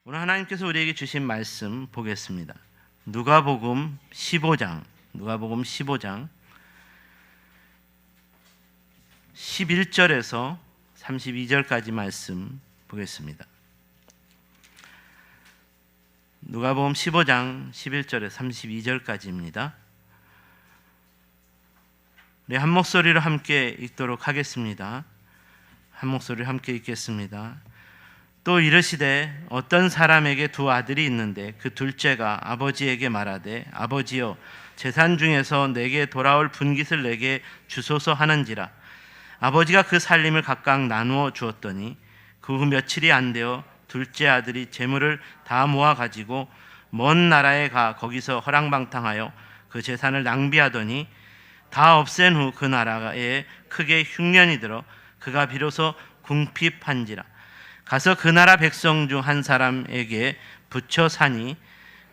오늘 하나님께서 우리에게 주신 말씀 보겠습니다. 누가복음 15장 11절에서 32절까지 말씀 보겠습니다. 누가복음 15장 11절에서 32절까지입니다. 우리 한 목소리로 함께 읽도록 하겠습니다. 한 목소리로 함께 읽겠습니다. 또 이르시되 어떤 사람에게 두 아들이 있는데 그 둘째가 아버지에게 말하되 아버지여 재산 중에서 내게 돌아올 분깃을 내게 주소서 하는지라. 아버지가 그 살림을 각각 나누어 주었더니 그 후 며칠이 안 되어 둘째 아들이 재물을 다 모아 가지고 먼 나라에 가 거기서 허랑방탕하여 그 재산을 낭비하더니 다 없앤 후 그 나라에 크게 흉년이 들어 그가 비로소 궁핍한지라. 가서 그 나라 백성 중 한 사람에게 붙여 사니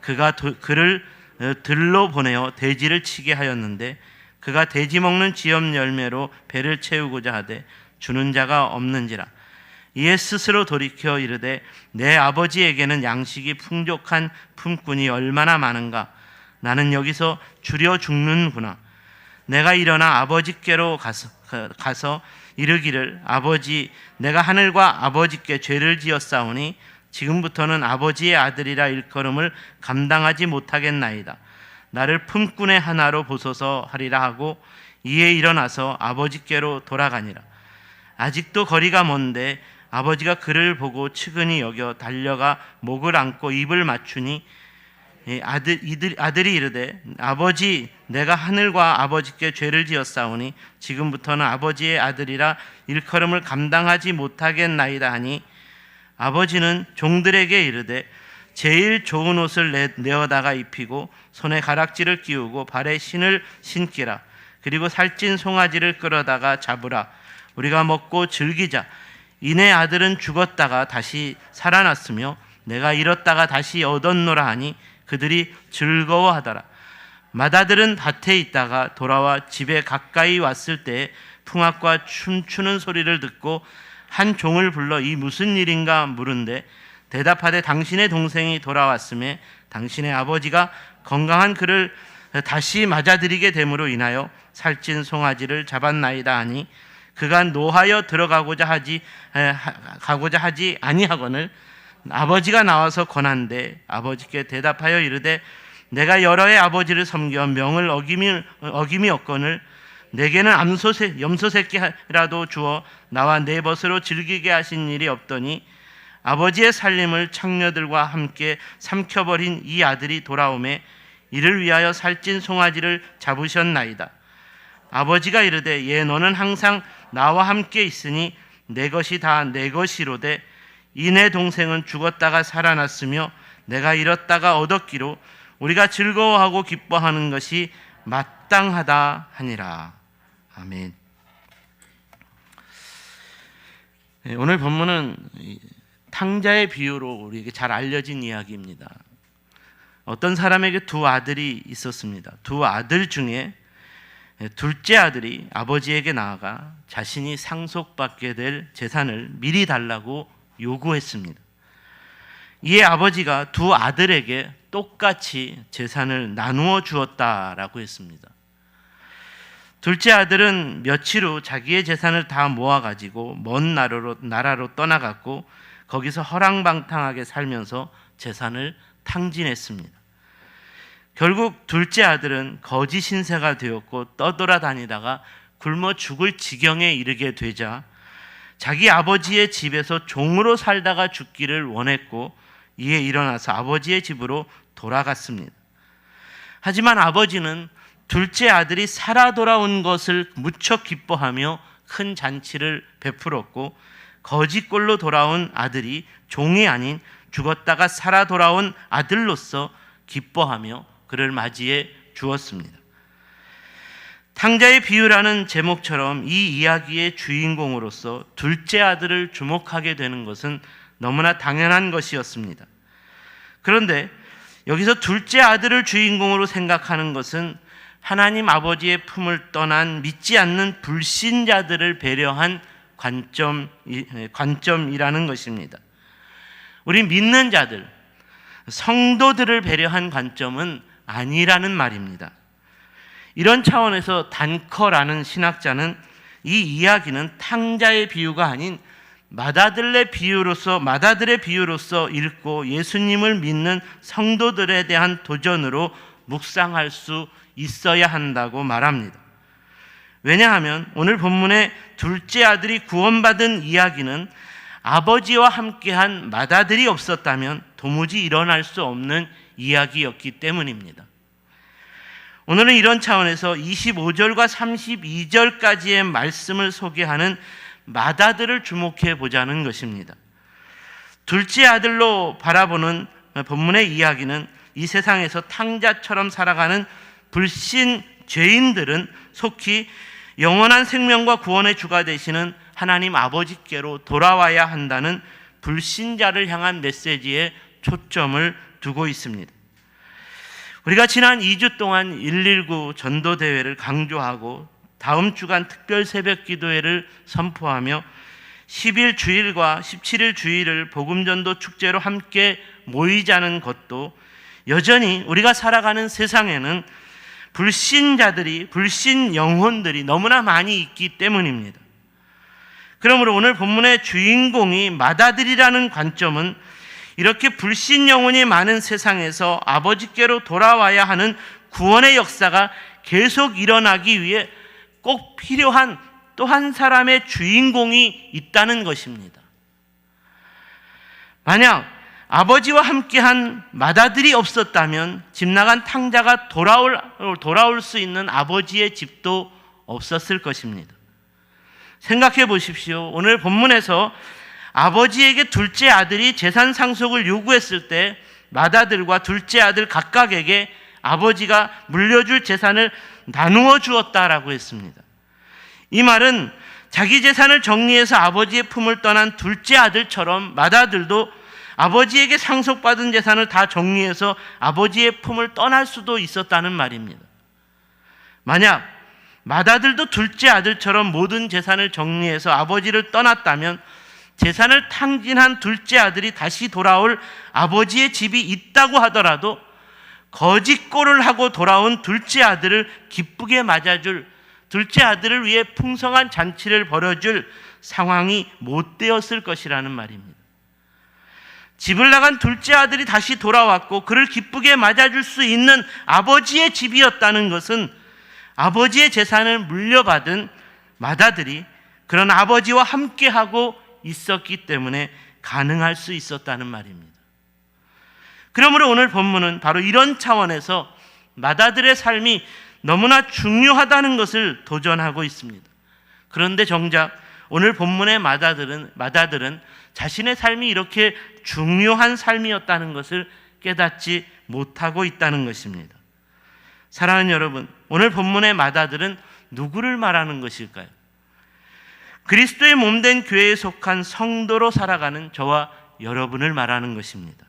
그가 그를 들로 보내어 돼지를 치게 하였는데 그가 돼지 먹는 지엽 열매로 배를 채우고자 하되 주는 자가 없는지라. 이에 스스로 돌이켜 이르되 내 아버지에게는 양식이 풍족한 품꾼이 얼마나 많은가. 나는 여기서 주려 죽는구나. 내가 일어나 아버지께로 가서 이르기를 아버지 내가 하늘과 아버지께 죄를 지었사오니 지금부터는 아버지의 아들이라 일컬음을 감당하지 못하겠나이다. 나를 품꾼의 하나로 보소서 하리라 하고 이에 일어나서 아버지께로 돌아가니라. 아직도 거리가 먼데 아버지가 그를 보고 측은히 여겨 달려가 목을 안고 입을 맞추니 아들이 이르되 아버지 내가 하늘과 아버지께 죄를 지었사오니 지금부터는 아버지의 아들이라 일컬음을 감당하지 못하겠나이다 하니 아버지는 종들에게 이르되 제일 좋은 옷을 내어다가 입히고 손에 가락지를 끼우고 발에 신을 신기라. 그리고 살찐 송아지를 끌어다가 잡으라. 우리가 먹고 즐기자. 이내 아들은 죽었다가 다시 살아났으며 내가 잃었다가 다시 얻었노라 하니 그들이 즐거워하더라. 맏아들은 밭에 있다가 돌아와 집에 가까이 왔을 때 풍악과 춤추는 소리를 듣고 한 종을 불러 이 무슨 일인가 물은데 대답하되 당신의 동생이 돌아왔음에 당신의 아버지가 건강한 그를 다시 맞아들이게 됨으로 인하여 살찐 송아지를 잡았나이다 하니 그가 노하여 들어가고자 하지 아니하거늘 아버지가 나와서 권한대 아버지께 대답하여 이르되 내가 여러 해 아버지를 섬겨 명을 어김이 없거늘 내게는 염소 새끼라도 주어 나와 내 벗으로 즐기게 하신 일이 없더니 아버지의 살림을 창녀들과 함께 삼켜버린 이 아들이 돌아오매 이를 위하여 살찐 송아지를 잡으셨나이다. 아버지가 이르되 예 너는 항상 나와 함께 있으니 내 것이 다 내 것이로되 이 내 동생은 죽었다가 살아났으며 내가 잃었다가 얻었기로 우리가 즐거워하고 기뻐하는 것이 마땅하다 하니라. 아멘. 오늘 본문은 탕자의 비유로 우리에게 잘 알려진 이야기입니다. 어떤 사람에게 두 아들이 있었습니다. 두 아들 중에 둘째 아들이 아버지에게 나아가 자신이 상속받게 될 재산을 미리 달라고 요구했습니다. 이에 아버지가 두 아들에게 똑같이 재산을 나누어 주었다라고 했습니다. 둘째 아들은 며칠 후 자기의 재산을 다 모아가지고 먼 나라로 떠나갔고 거기서 허랑방탕하게 살면서 재산을 탕진했습니다. 결국 둘째 아들은 거지 신세가 되었고 떠돌아다니다가 굶어 죽을 지경에 이르게 되자 자기 아버지의 집에서 종으로 살다가 죽기를 원했고 이에 일어나서 아버지의 집으로 돌아갔습니다. 하지만 아버지는 둘째 아들이 살아 돌아온 것을 무척 기뻐하며 큰 잔치를 베풀었고 거지꼴로 돌아온 아들이 종이 아닌 죽었다가 살아 돌아온 아들로서 기뻐하며 그를 맞이해 주었습니다. 탕자의 비유라는 제목처럼 이 이야기의 주인공으로서 둘째 아들을 주목하게 되는 것은 너무나 당연한 것이었습니다. 그런데 여기서 둘째 아들을 주인공으로 생각하는 것은 하나님 아버지의 품을 떠난 믿지 않는 불신자들을 배려한 관점이라는 것입니다. 우리 믿는 자들, 성도들을 배려한 관점은 아니라는 말입니다. 이런 차원에서 단커라는 신학자는 이 이야기는 탕자의 비유가 아닌 맏아들의 비유로서 읽고 예수님을 믿는 성도들에 대한 도전으로 묵상할 수 있어야 한다고 말합니다. 왜냐하면 오늘 본문의 둘째 아들이 구원받은 이야기는 아버지와 함께한 맏아들이 없었다면 도무지 일어날 수 없는 이야기였기 때문입니다. 오늘은 이런 차원에서 25절과 32절까지의 말씀을 소개하는 맏아들을 주목해 보자는 것입니다. 둘째 아들로 바라보는 본문의 이야기는 이 세상에서 탕자처럼 살아가는 불신 죄인들은 속히 영원한 생명과 구원의 주가 되시는 하나님 아버지께로 돌아와야 한다는 불신자를 향한 메시지에 초점을 두고 있습니다. 우리가 지난 2주 동안 119 전도대회를 강조하고 다음 주간 특별 새벽 기도회를 선포하며 10일 주일과 17일 주일을 복음전도 축제로 함께 모이자는 것도 여전히 우리가 살아가는 세상에는 불신자들이, 불신 영혼들이 너무나 많이 있기 때문입니다. 그러므로 오늘 본문의 주인공이 맏아들이라는 관점은 이렇게 불신 영혼이 많은 세상에서 아버지께로 돌아와야 하는 구원의 역사가 계속 일어나기 위해 꼭 필요한 또 한 사람의 주인공이 있다는 것입니다. 만약 아버지와 함께한 맏아들이 없었다면 집 나간 탕자가 돌아올 수 있는 아버지의 집도 없었을 것입니다. 생각해 보십시오. 오늘 본문에서 아버지에게 둘째 아들이 재산 상속을 요구했을 때 맏아들과 둘째 아들 각각에게 아버지가 물려줄 재산을 나누어 주었다라고 했습니다. 이 말은 자기 재산을 정리해서 아버지의 품을 떠난 둘째 아들처럼 맏아들도 아버지에게 상속받은 재산을 다 정리해서 아버지의 품을 떠날 수도 있었다는 말입니다. 만약 맏아들도 둘째 아들처럼 모든 재산을 정리해서 아버지를 떠났다면 재산을 탕진한 둘째 아들이 다시 돌아올 아버지의 집이 있다고 하더라도 거짓골을 하고 돌아온 둘째 아들을 기쁘게 맞아줄, 둘째 아들을 위해 풍성한 잔치를 벌여줄 상황이 못 되었을 것이라는 말입니다. 집을 나간 둘째 아들이 다시 돌아왔고 그를 기쁘게 맞아줄 수 있는 아버지의 집이었다는 것은 아버지의 재산을 물려받은 맏아들이 그런 아버지와 함께하고 있었기 때문에 가능할 수 있었다는 말입니다. 그러므로 오늘 본문은 바로 이런 차원에서 맏아들의 삶이 너무나 중요하다는 것을 도전하고 있습니다. 그런데 정작 오늘 본문의 맏아들은 자신의 삶이 이렇게 중요한 삶이었다는 것을 깨닫지 못하고 있다는 것입니다. 사랑하는 여러분, 오늘 본문의 맏아들은 누구를 말하는 것일까요? 그리스도의 몸된 교회에 속한 성도로 살아가는 저와 여러분을 말하는 것입니다.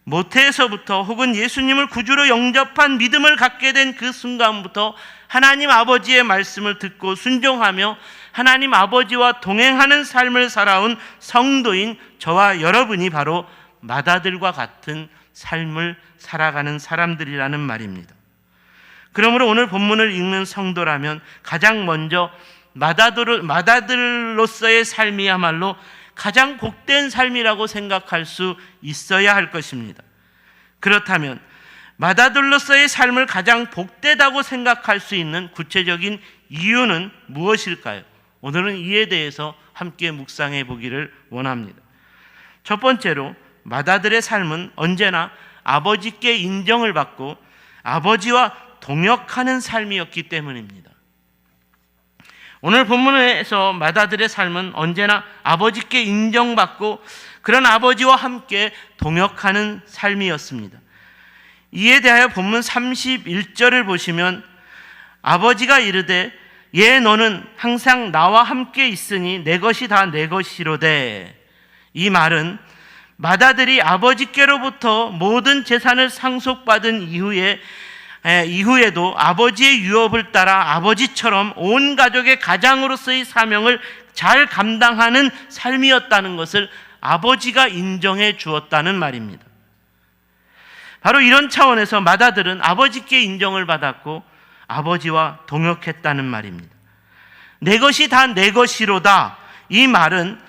모태에서부터 혹은 예수님을 구주로 영접한 믿음을 갖게 된 그 순간부터 하나님 아버지의 말씀을 듣고 순종하며 하나님 아버지와 동행하는 삶을 살아온 성도인 저와 여러분이 바로 맏아들과 같은 삶을 살아가는 사람들이라는 말입니다. 그러므로 오늘 본문을 읽는 성도라면 가장 먼저 맏아들로서의 삶이야말로 가장 복된 삶이라고 생각할 수 있어야 할 것입니다. 그렇다면 맏아들로서의 삶을 가장 복되다고 생각할 수 있는 구체적인 이유는 무엇일까요? 오늘은 이에 대해서 함께 묵상해 보기를 원합니다. 첫 번째로 맏아들의 삶은 언제나 아버지께 인정을 받고 아버지와 동역하는 삶이었기 때문입니다. 오늘 본문에서 맏아들의 삶은 언제나 아버지께 인정받고 그런 아버지와 함께 동역하는 삶이었습니다. 이에 대하여 본문 31절을 보시면 아버지가 이르되 예 너는 항상 나와 함께 있으니 내 것이 다 내 것이로되, 이 말은 맏아들이 아버지께로부터 모든 재산을 상속받은 이후에도 아버지의 유업을 따라 아버지처럼 온 가족의 가장으로서의 사명을 잘 감당하는 삶이었다는 것을 아버지가 인정해 주었다는 말입니다. 바로 이런 차원에서 맏아들은 아버지께 인정을 받았고 아버지와 동역했다는 말입니다. 내 것이 다 내 것이로다. 이 말은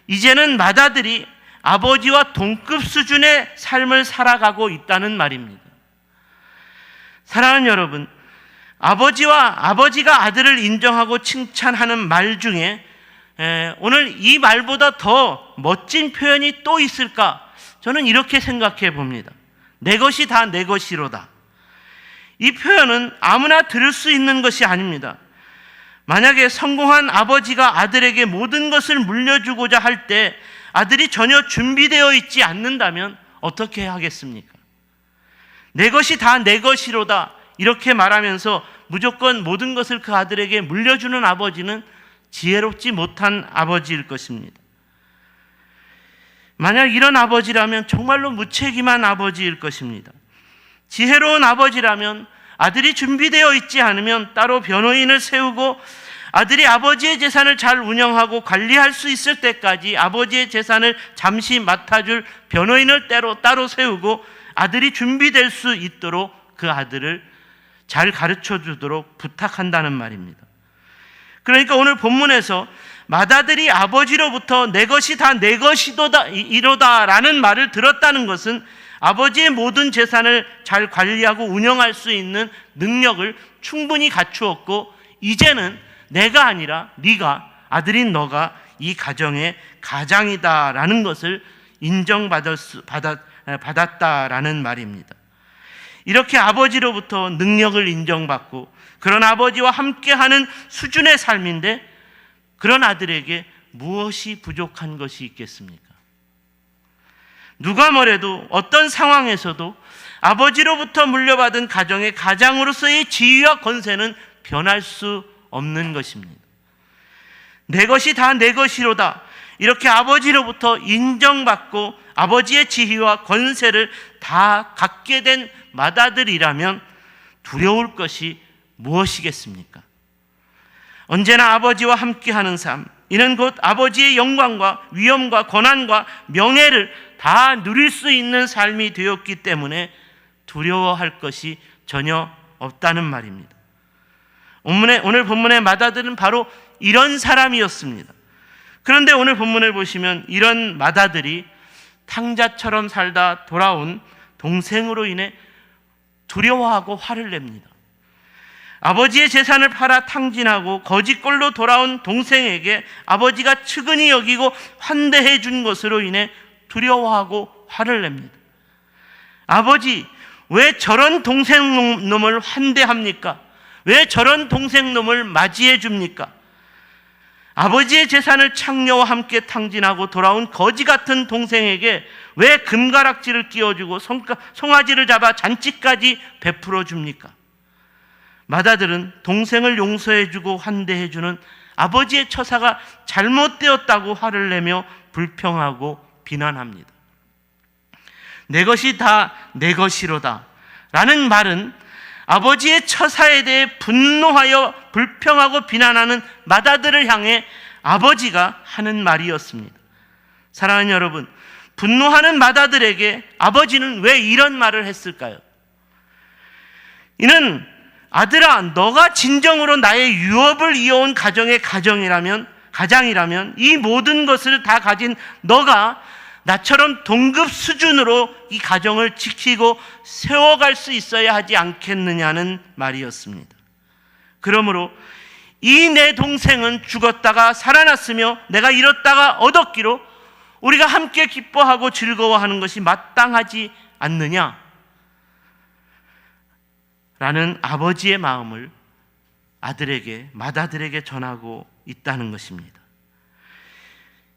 이제는 맏아들이 아버지와 동급 수준의 삶을 살아가고 있다는 말입니다. 사랑하는 여러분, 아버지가 아들을 인정하고 칭찬하는 말 중에 오늘 이 말보다 더 멋진 표현이 또 있을까? 저는 이렇게 생각해 봅니다. 내 것이 다 내 것이로다. 이 표현은 아무나 들을 수 있는 것이 아닙니다. 만약에 성공한 아버지가 아들에게 모든 것을 물려주고자 할 때 아들이 전혀 준비되어 있지 않는다면 어떻게 하겠습니까? 내 것이 다 내 것이로다 이렇게 말하면서 무조건 모든 것을 그 아들에게 물려주는 아버지는 지혜롭지 못한 아버지일 것입니다. 만약 이런 아버지라면 정말로 무책임한 아버지일 것입니다. 지혜로운 아버지라면 아들이 준비되어 있지 않으면 따로 변호인을 세우고 아들이 아버지의 재산을 잘 운영하고 관리할 수 있을 때까지 아버지의 재산을 잠시 맡아줄 변호인을 따로 세우고 아들이 준비될 수 있도록 그 아들을 잘 가르쳐 주도록 부탁한다는 말입니다. 그러니까 오늘 본문에서 맏아들이 아버지로부터 내 것이 다 내 것이로다라는 말을 들었다는 것은 아버지의 모든 재산을 잘 관리하고 운영할 수 있는 능력을 충분히 갖추었고 이제는 내가 아니라 네가, 아들인 너가 이 가정의 가장이다라는 것을 인정받았다라는 말입니다. 이렇게 아버지로부터 능력을 인정받고 그런 아버지와 함께하는 수준의 삶인데 그런 아들에게 무엇이 부족한 것이 있겠습니까? 누가 뭐래도 어떤 상황에서도 아버지로부터 물려받은 가정의 가장으로서의 지위와 권세는 변할 수 없는 것입니다. 내 것이 다 내 것이로다. 이렇게 아버지로부터 인정받고 아버지의 지위와 권세를 다 갖게 된 맏아들이라면 두려울 것이 무엇이겠습니까? 언제나 아버지와 함께하는 삶, 이는 곧 아버지의 영광과 위엄과 권한과 명예를 다 누릴 수 있는 삶이 되었기 때문에 두려워할 것이 전혀 없다는 말입니다. 오늘 본문의 맏아들은 바로 이런 사람이었습니다. 그런데 오늘 본문을 보시면 이런 맏아들이 탕자처럼 살다 돌아온 동생으로 인해 두려워하고 화를 냅니다. 아버지의 재산을 팔아 탕진하고 거지꼴로 돌아온 동생에게 아버지가 측은히 여기고 환대해 준 것으로 인해 두려워하고 화를 냅니다. 아버지, 왜 저런 동생놈을 환대합니까? 왜 저런 동생놈을 맞이해 줍니까? 아버지의 재산을 창녀와 함께 탕진하고 돌아온 거지 같은 동생에게 왜 금가락지를 끼워주고 송아지를 잡아 잔치까지 베풀어 줍니까? 맏아들은 동생을 용서해주고 환대해주는 아버지의 처사가 잘못되었다고 화를 내며 불평하고 비난합니다. 내 것이 다 내 것이로다 라는 말은 아버지의 처사에 대해 분노하여 불평하고 비난하는 맏아들을 향해 아버지가 하는 말이었습니다. 사랑하는 여러분, 분노하는 맏아들에게 아버지는 왜 이런 말을 했을까요? 이는 아들아, 너가 진정으로 나의 유업을 이어온 가정의 가장이라면 이 모든 것을 다 가진 너가 나처럼 동급 수준으로 이 가정을 지키고 세워갈 수 있어야 하지 않겠느냐는 말이었습니다. 그러므로 이 내 동생은 죽었다가 살아났으며 내가 잃었다가 얻었기로 우리가 함께 기뻐하고 즐거워하는 것이 마땅하지 않느냐? 라는 아버지의 마음을 맏아들에게 전하고 있다는 것입니다.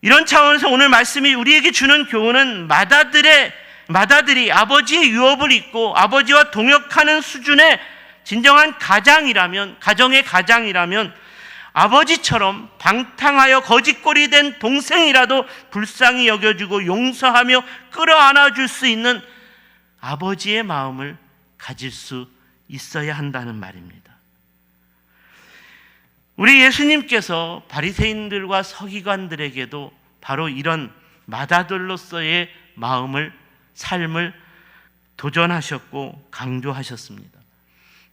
이런 차원에서 오늘 말씀이 우리에게 주는 교훈은 맏아들이 아버지의 유업을 잇고 아버지와 동역하는 수준의 진정한 가정의 가장이라면 아버지처럼 방탕하여 거짓골이 된 동생이라도 불쌍히 여겨주고 용서하며 끌어안아 줄 수 있는 아버지의 마음을 가질 수 있어야 한다는 말입니다. 우리 예수님께서 바리새인들과 서기관들에게도 바로 이런 맏아들로서의 삶을 도전하셨고 강조하셨습니다.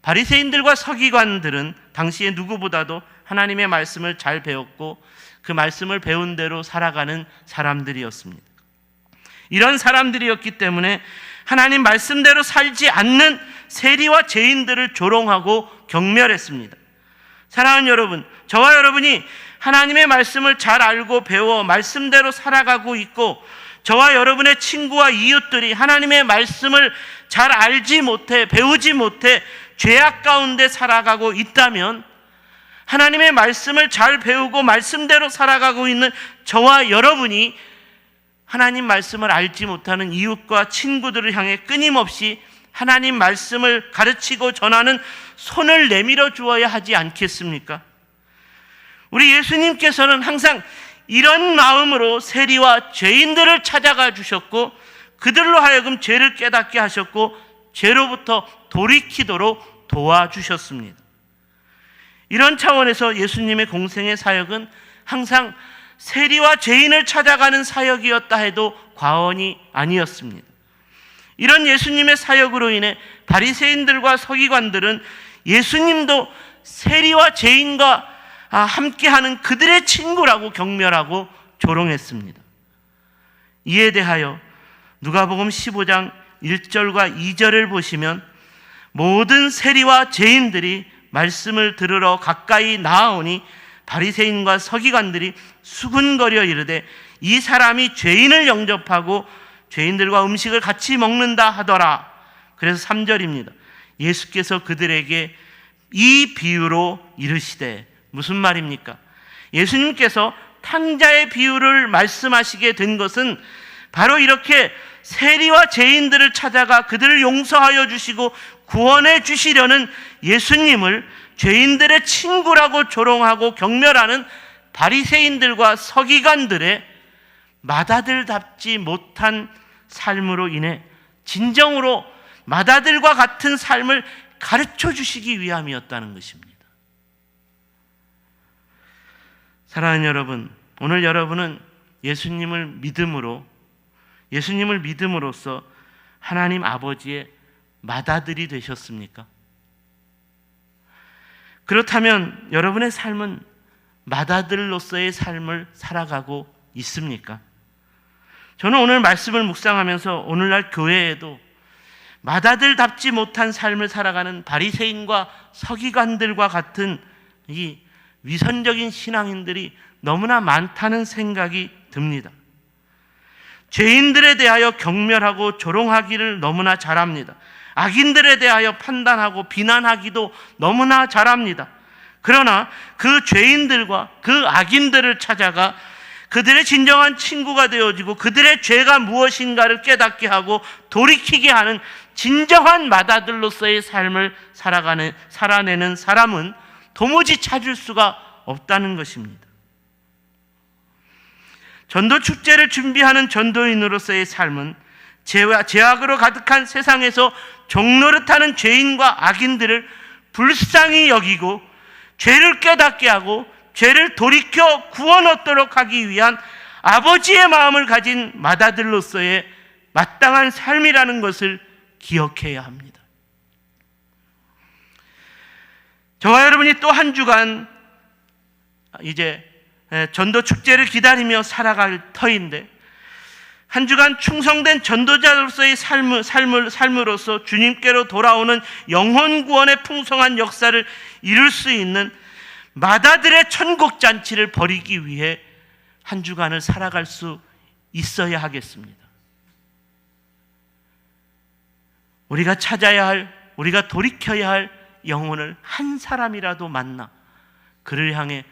바리새인들과 서기관들은 당시에 누구보다도 하나님의 말씀을 잘 배웠고 그 말씀을 배운 대로 살아가는 사람들이었습니다. 이런 사람들이었기 때문에 하나님 말씀대로 살지 않는 세리와 죄인들을 조롱하고 경멸했습니다. 사랑하는 여러분, 저와 여러분이 하나님의 말씀을 잘 알고 배워 말씀대로 살아가고 있고 저와 여러분의 친구와 이웃들이 하나님의 말씀을 잘 알지 못해 배우지 못해 죄악 가운데 살아가고 있다면 하나님의 말씀을 잘 배우고 말씀대로 살아가고 있는 저와 여러분이 하나님 말씀을 알지 못하는 이웃과 친구들을 향해 끊임없이 하나님 말씀을 가르치고 전하는 손을 내밀어 주어야 하지 않겠습니까? 우리 예수님께서는 항상 이런 마음으로 세리와 죄인들을 찾아가 주셨고 그들로 하여금 죄를 깨닫게 하셨고 죄로부터 돌이키도록 도와주셨습니다. 이런 차원에서 예수님의 공생의 사역은 항상 세리와 죄인을 찾아가는 사역이었다 해도 과언이 아니었습니다. 이런 예수님의 사역으로 인해 바리새인들과 서기관들은 예수님도 세리와 죄인과 함께하는 그들의 친구라고 경멸하고 조롱했습니다. 이에 대하여 누가복음 15장 1절과 2절을 보시면 모든 세리와 죄인들이 말씀을 들으러 가까이 나아오니 바리새인과 서기관들이 수군거려 이르되 이 사람이 죄인을 영접하고 죄인들과 음식을 같이 먹는다 하더라. 그래서 3절입니다. 예수께서 그들에게 이 비유로 이르시되, 무슨 말입니까? 예수님께서 탕자의 비유를 말씀하시게 된 것은 바로 이렇게 세리와 죄인들을 찾아가 그들을 용서하여 주시고 구원해 주시려는 예수님을 죄인들의 친구라고 조롱하고 경멸하는 바리새인들과 서기관들의 맏아들답지 못한 삶으로 인해 진정으로 맏아들과 같은 삶을 가르쳐 주시기 위함이었다는 것입니다. 사랑하는 여러분, 오늘 여러분은 예수님을 믿음으로써 하나님 아버지의 맏아들이 되셨습니까? 그렇다면 여러분의 삶은 맏아들로서의 삶을 살아가고 있습니까? 저는 오늘 말씀을 묵상하면서 오늘날 교회에도 맏아들답지 못한 삶을 살아가는 바리새인과 서기관들과 같은 이 위선적인 신앙인들이 너무나 많다는 생각이 듭니다. 죄인들에 대하여 경멸하고 조롱하기를 너무나 잘합니다. 악인들에 대하여 판단하고 비난하기도 너무나 잘합니다. 그러나 그 죄인들과 그 악인들을 찾아가 그들의 진정한 친구가 되어지고 그들의 죄가 무엇인가를 깨닫게 하고 돌이키게 하는 진정한 맏아들로서의 삶을 살아내는 사람은 도무지 찾을 수가 없다는 것입니다. 전도 축제를 준비하는 전도인으로서의 삶은 죄악으로 가득한 세상에서 종노릇하는 죄인과 악인들을 불쌍히 여기고 죄를 깨닫게 하고 죄를 돌이켜 구원 얻도록 하기 위한 아버지의 마음을 가진 맏아들로서의 마땅한 삶이라는 것을 기억해야 합니다. 저와 여러분이 또 한 주간 이제 전도 축제를 기다리며 살아갈 터인데, 한 주간 충성된 전도자로서의 삶으로서 주님께로 돌아오는 영혼 구원의 풍성한 역사를 이룰 수 있는 맏아들의 천국 잔치를 벌이기 위해 한 주간을 살아갈 수 있어야 하겠습니다. 우리가 찾아야 할, 우리가 돌이켜야 할 영혼을 한 사람이라도 만나 그를 향해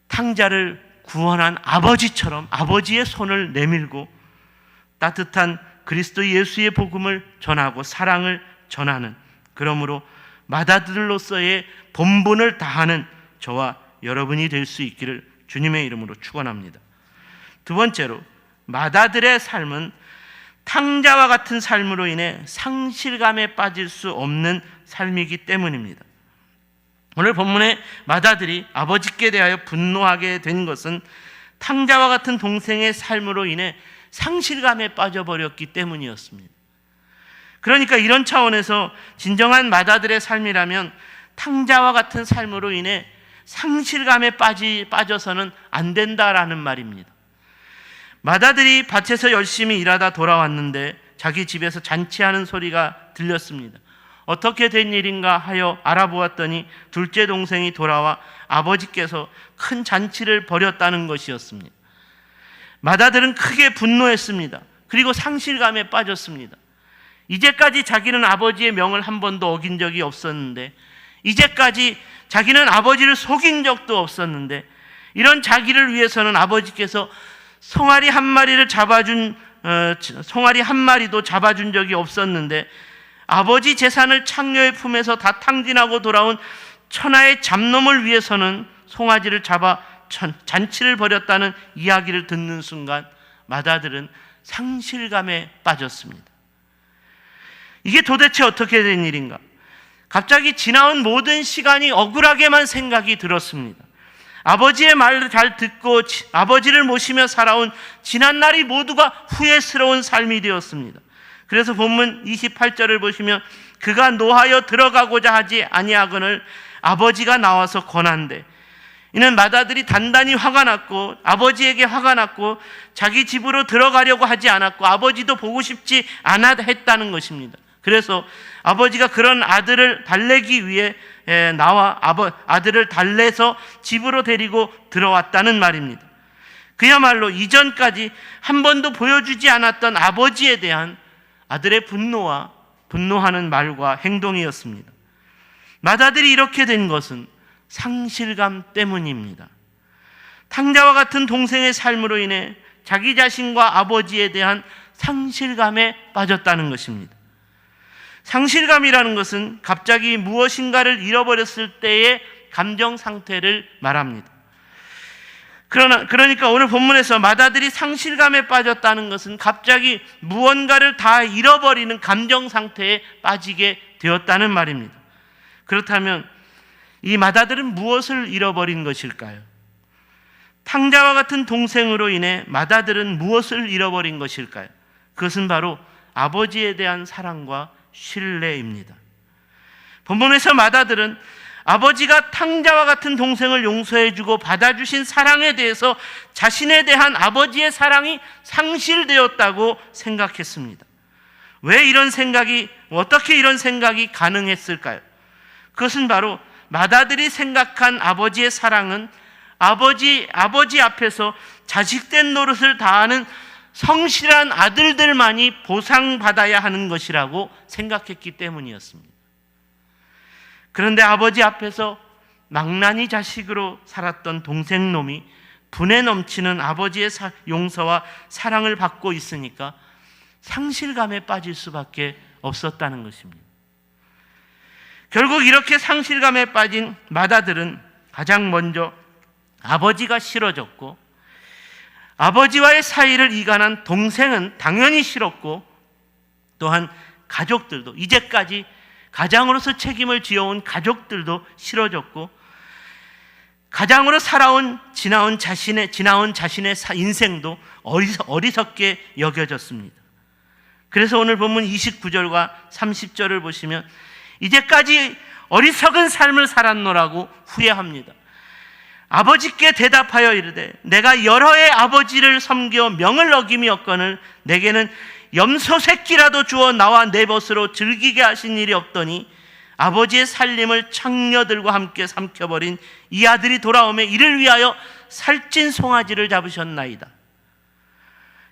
탕자를 구원한 아버지처럼 아버지의 손을 내밀고 따뜻한 그리스도 예수의 복음을 전하고 사랑을 전하는, 그러므로 맏아들로서의 본분을 다하는 저와 여러분이 될 수 있기를 주님의 이름으로 축원합니다. 두 번째로, 맏아들의 삶은 탕자와 같은 삶으로 인해 상실감에 빠질 수 없는 삶이기 때문입니다. 오늘 본문의 맏아들이 아버지께 대하여 분노하게 된 것은 탕자와 같은 동생의 삶으로 인해 상실감에 빠져버렸기 때문이었습니다. 그러니까 이런 차원에서 진정한 맏아들의 삶이라면 탕자와 같은 삶으로 인해 상실감에 빠져서는 안 된다라는 말입니다. 맏아들이 밭에서 열심히 일하다 돌아왔는데 자기 집에서 잔치하는 소리가 들렸습니다. 어떻게 된 일인가 하여 알아보았더니 둘째 동생이 돌아와 아버지께서 큰 잔치를 벌였다는 것이었습니다. 맏아들은 크게 분노했습니다. 그리고 상실감에 빠졌습니다. 이제까지 자기는 아버지의 명을 한 번도 어긴 적이 없었는데, 이제까지 자기는 아버지를 속인 적도 없었는데, 이런 자기를 위해서는 아버지께서 송아리 한 마리도 잡아준 적이 없었는데, 아버지 재산을 창녀의 품에서 다 탕진하고 돌아온 천하의 잡놈을 위해서는 송아지를 잡아 잔치를 벌였다는 이야기를 듣는 순간 맏아들은 상실감에 빠졌습니다. 이게 도대체 어떻게 된 일인가? 갑자기 지나온 모든 시간이 억울하게만 생각이 들었습니다. 아버지의 말을 잘 듣고 아버지를 모시며 살아온 지난 날이 모두가 후회스러운 삶이 되었습니다. 그래서 본문 28절을 보시면 그가 노하여 들어가고자 하지 아니하거늘 아버지가 나와서 권한대. 이는 맏아들이 단단히 화가 났고 아버지에게 화가 났고 자기 집으로 들어가려고 하지 않았고 아버지도 보고 싶지 않아 했다는 것입니다. 그래서 아버지가 그런 아들을 달래기 위해 나와 아들을 달래서 집으로 데리고 들어왔다는 말입니다. 그야말로 이전까지 한 번도 보여주지 않았던 아버지에 대한 아들의 분노하는 말과 행동이었습니다. 맏아들이 이렇게 된 것은 상실감 때문입니다. 탕자와 같은 동생의 삶으로 인해 자기 자신과 아버지에 대한 상실감에 빠졌다는 것입니다. 상실감이라는 것은 갑자기 무엇인가를 잃어버렸을 때의 감정 상태를 말합니다. 그러니까 오늘 본문에서 맏아들이 상실감에 빠졌다는 것은 갑자기 무언가를 다 잃어버리는 감정 상태에 빠지게 되었다는 말입니다. 그렇다면 이 맏아들은 무엇을 잃어버린 것일까요? 탕자와 같은 동생으로 인해 맏아들은 무엇을 잃어버린 것일까요? 그것은 바로 아버지에 대한 사랑과 신뢰입니다. 본문에서 맏아들은 아버지가 탕자와 같은 동생을 용서해주고 받아주신 사랑에 대해서 자신에 대한 아버지의 사랑이 상실되었다고 생각했습니다. 어떻게 이런 생각이 가능했을까요? 그것은 바로 맏아들이 생각한 아버지의 사랑은 아버지 앞에서 자식된 노릇을 다하는 성실한 아들들만이 보상받아야 하는 것이라고 생각했기 때문이었습니다. 그런데 아버지 앞에서 망나니 자식으로 살았던 동생놈이 분에 넘치는 아버지의 용서와 사랑을 받고 있으니까 상실감에 빠질 수밖에 없었다는 것입니다. 결국 이렇게 상실감에 빠진 맏아들은 가장 먼저 아버지가 싫어졌고 아버지와의 사이를 이간한 동생은 당연히 싫었고 또한 가족들도 이제까지 가장으로서 책임을 지어온 가족들도 싫어졌고 가장으로 지나온 자신의 인생도 어리석게 여겨졌습니다. 그래서 오늘 본문 29절과 30절을 보시면 이제까지 어리석은 삶을 살았노라고 후회합니다. 아버지께 대답하여 이르되 내가 여러 해 아버지를 섬겨 명을 어김이었거늘 내게는 염소 새끼라도 주어 나와 내 벗으로 즐기게 하신 일이 없더니 아버지의 살림을 창녀들과 함께 삼켜버린 이 아들이 돌아오매 이를 위하여 살찐 송아지를 잡으셨나이다.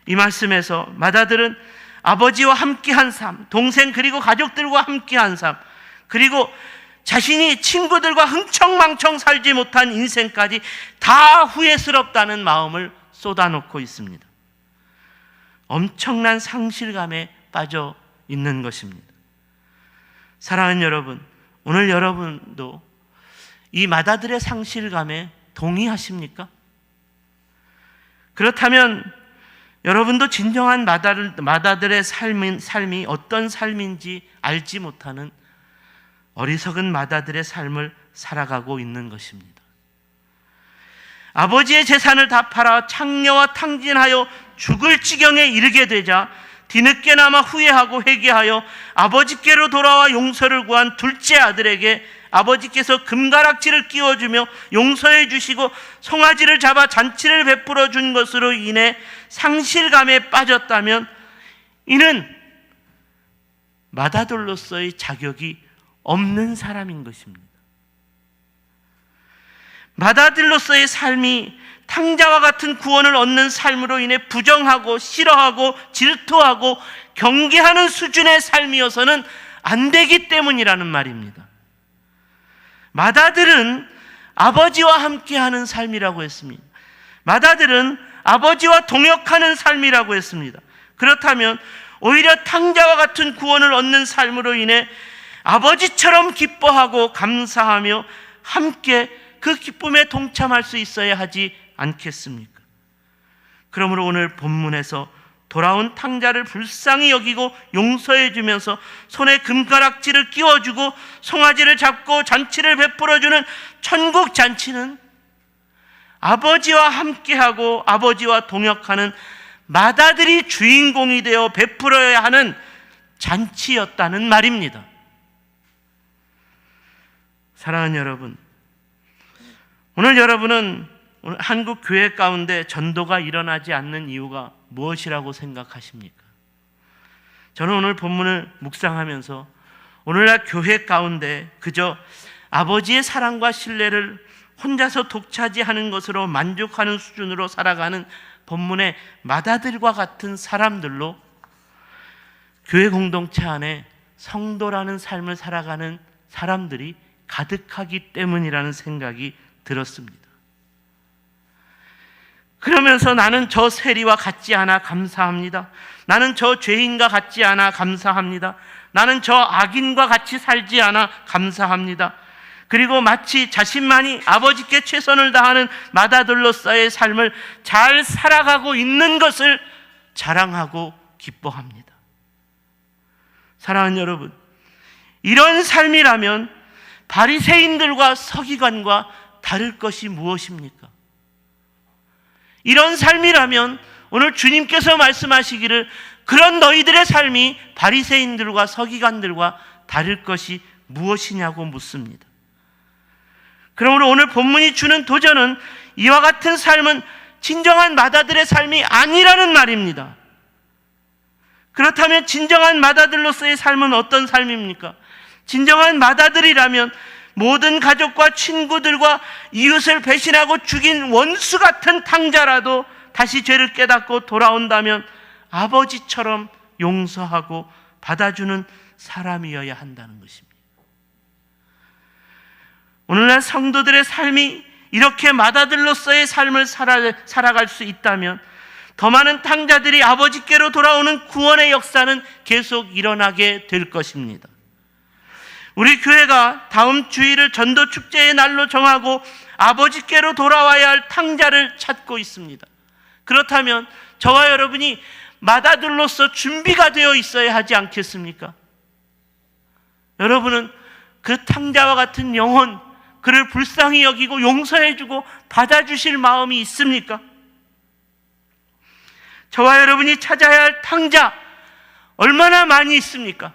이 말씀에서 맏아들은 아버지와 함께한 삶, 동생 그리고 가족들과 함께한 삶, 그리고 자신이 친구들과 흥청망청 살지 못한 인생까지 다 후회스럽다는 마음을 쏟아놓고 있습니다. 엄청난 상실감에 빠져 있는 것입니다. 사랑하는 여러분, 오늘 여러분도 이 맏아들의 상실감에 동의하십니까? 그렇다면 여러분도 진정한 맏아들의 삶이 어떤 삶인지 알지 못하는 어리석은 맏아들의 삶을 살아가고 있는 것입니다. 아버지의 재산을 다 팔아 창녀와 탕진하여 죽을 지경에 이르게 되자 뒤늦게나마 후회하고 회개하여 아버지께로 돌아와 용서를 구한 둘째 아들에게 아버지께서 금가락지를 끼워주며 용서해 주시고 송아지를 잡아 잔치를 베풀어 준 것으로 인해 상실감에 빠졌다면 이는 맏아들로서의 자격이 없는 사람인 것입니다. 맏아들로서의 삶이 탕자와 같은 구원을 얻는 삶으로 인해 부정하고 싫어하고 질투하고 경계하는 수준의 삶이어서는 안 되기 때문이라는 말입니다. 맏아들은 아버지와 함께하는 삶이라고 했습니다. 맏아들은 아버지와 동역하는 삶이라고 했습니다. 그렇다면 오히려 탕자와 같은 구원을 얻는 삶으로 인해 아버지처럼 기뻐하고 감사하며 함께 그 기쁨에 동참할 수 있어야 하지 않겠습니까? 그러므로 오늘 본문에서 돌아온 탕자를 불쌍히 여기고 용서해 주면서 손에 금가락지를 끼워주고 송아지를 잡고 잔치를 베풀어주는 천국 잔치는 아버지와 함께하고 아버지와 동역하는 맏아들이 주인공이 되어 베풀어야 하는 잔치였다는 말입니다. 사랑하는 여러분, 오늘 여러분은 오늘 한국 교회 가운데 전도가 일어나지 않는 이유가 무엇이라고 생각하십니까? 저는 오늘 본문을 묵상하면서 오늘날 교회 가운데 그저 아버지의 사랑과 신뢰를 혼자서 독차지하는 것으로 만족하는 수준으로 살아가는 본문의 맏아들과 같은 사람들로 교회 공동체 안에 성도라는 삶을 살아가는 사람들이 가득하기 때문이라는 생각이 들었습니다. 그러면서 나는 저 세리와 같지 않아 감사합니다. 나는 저 죄인과 같지 않아 감사합니다. 나는 저 악인과 같이 살지 않아 감사합니다. 그리고 마치 자신만이 아버지께 최선을 다하는 맏아들로서의 삶을 잘 살아가고 있는 것을 자랑하고 기뻐합니다. 사랑하는 여러분, 이런 삶이라면 바리새인들과 서기관과 다를 것이 무엇입니까? 이런 삶이라면 오늘 주님께서 말씀하시기를 그런 너희들의 삶이 바리새인들과 서기관들과 다를 것이 무엇이냐고 묻습니다. 그러므로 오늘 본문이 주는 도전은 이와 같은 삶은 진정한 맏아들의 삶이 아니라는 말입니다. 그렇다면 진정한 맏아들로서의 삶은 어떤 삶입니까? 진정한 맏아들이라면 모든 가족과 친구들과 이웃을 배신하고 죽인 원수 같은 탕자라도 다시 죄를 깨닫고 돌아온다면 아버지처럼 용서하고 받아주는 사람이어야 한다는 것입니다. 오늘날 성도들의 삶이 이렇게 맏아들로서의 삶을 살아갈 수 있다면 더 많은 탕자들이 아버지께로 돌아오는 구원의 역사는 계속 일어나게 될 것입니다. 우리 교회가 다음 주일을 전도 축제의 날로 정하고 아버지께로 돌아와야 할 탕자를 찾고 있습니다. 그렇다면 저와 여러분이 맏아들로서 준비가 되어 있어야 하지 않겠습니까? 여러분은 그 탕자와 같은 영혼, 그를 불쌍히 여기고 용서해주고 받아주실 마음이 있습니까? 저와 여러분이 찾아야 할 탕자 얼마나 많이 있습니까?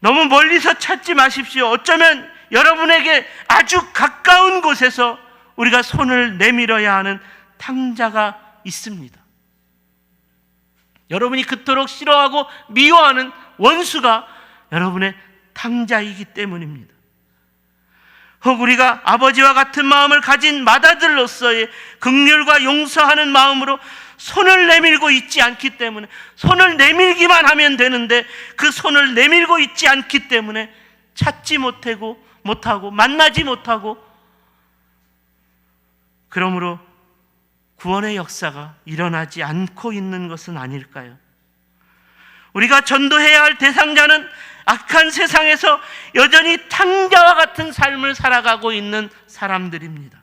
너무 멀리서 찾지 마십시오. 어쩌면 여러분에게 아주 가까운 곳에서 우리가 손을 내밀어야 하는 탕자가 있습니다. 여러분이 그토록 싫어하고 미워하는 원수가 여러분의 탕자이기 때문입니다. 혹 우리가 아버지와 같은 마음을 가진 맏아들로서의 긍휼과 용서하는 마음으로 손을 내밀고 있지 않기 때문에, 손을 내밀기만 하면 되는데 그 손을 내밀고 있지 않기 때문에 찾지 못하고 만나지 못하고, 그러므로 구원의 역사가 일어나지 않고 있는 것은 아닐까요? 우리가 전도해야 할 대상자는 악한 세상에서 여전히 탕자와 같은 삶을 살아가고 있는 사람들입니다.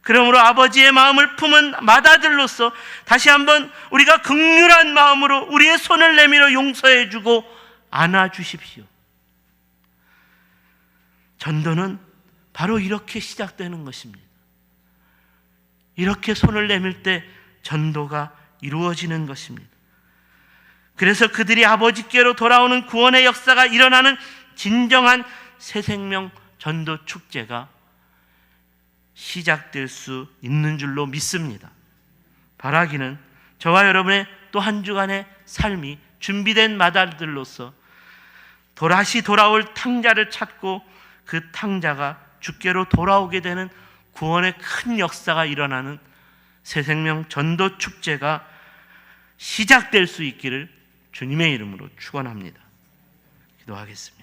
그러므로 아버지의 마음을 품은 맏아들로서 다시 한번 우리가 긍휼한 마음으로 우리의 손을 내밀어 용서해주고 안아주십시오. 전도는 바로 이렇게 시작되는 것입니다. 이렇게 손을 내밀 때 전도가 이루어지는 것입니다. 그래서 그들이 아버지께로 돌아오는 구원의 역사가 일어나는 진정한 새생명 전도 축제가 시작될 수 있는 줄로 믿습니다. 바라기는 저와 여러분의 또 한 주간의 삶이 준비된 마다들로서 다시 돌아올 탕자를 찾고 그 탕자가 주께로 돌아오게 되는 구원의 큰 역사가 일어나는 새생명 전도 축제가 시작될 수 있기를 주님의 이름으로 축원합니다. 기도하겠습니다.